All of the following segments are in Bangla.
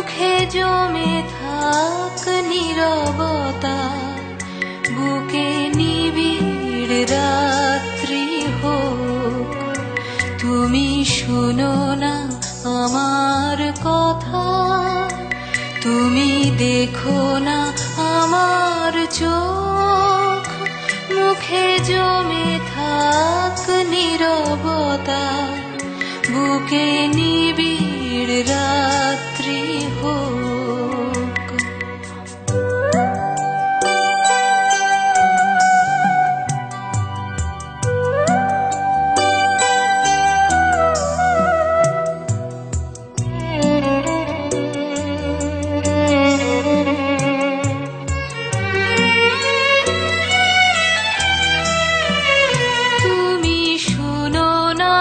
মুখে জমে থাক নীরবতা, বুকে নিবিড় রাত্রি হোক। তুমি শুনো না আমার কথা, তুমি দেখো না আমার চোখ। মুখে জমে থাক নীরবতা, বুকে নিবিড় রাত্রি হোক। তুমি শুনো না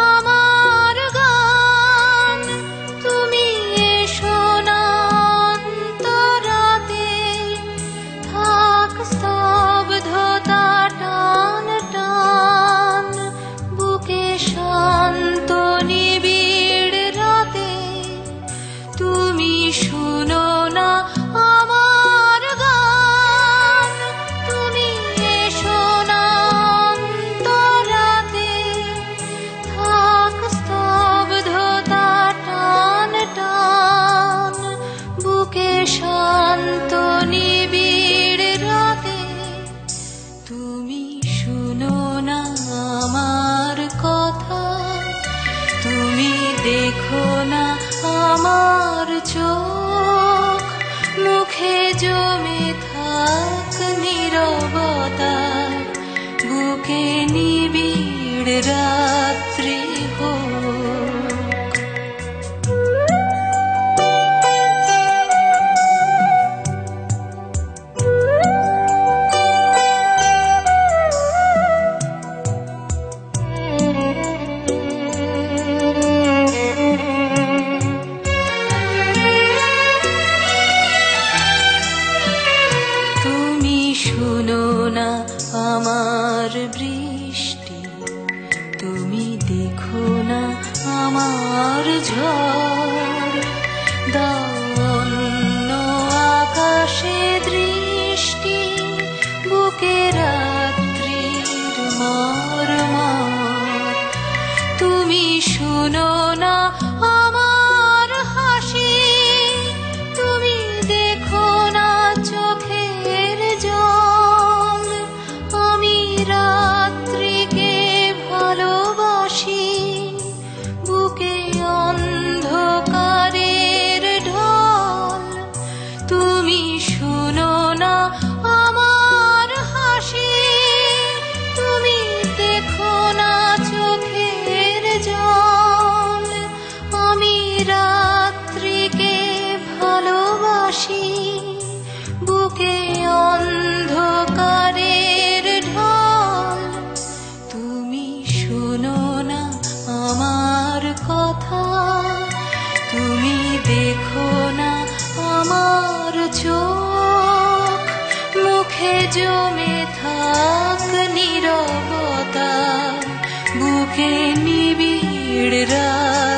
আমার গান, তুমি এসো না অন্তরাতে। থাক স্তব্ধতা টান টান, বুকে শান্ত নিবিড় রাতে। তুমি শুনো না আমার গান, তুমি এসো না অন্তরাতে। থাক স্তব্ধতা টান টান, বুকে শান্ত নিবিড় রাতে। তুমি শুনো না আমার কথা, তুমি দেখো না আমার চোখ। মুখে জমে থাক নীরবতা, বুকে নিবিড় রাত্রি হোক। তুমি শুনো না আমার বৃষ্টি, তুমি দেখো না আমার ঝড়। দাও অন্য আকাশে দৃষ্টি, বুকে রাত্রির মর্মর। তুমি শুনো না আমার হাসি, তুমি দেখো না চোখের জল। আমি রাত্রিকে ভালোবাসি, বুকে অন্ধকারের ঢল। তুমি শুনো না আমার হাসি, তুমি দেখো না চোখের জল। আমি রাত্রিকে ভালোবাসি, বুকে অন্ধকারের ঢল। তুমি শুনো না আমার কথা, তুমি দেখো না আমার চোখ। মুখে জমে থাক নীরবতা, বুকে নিবিড় রাত।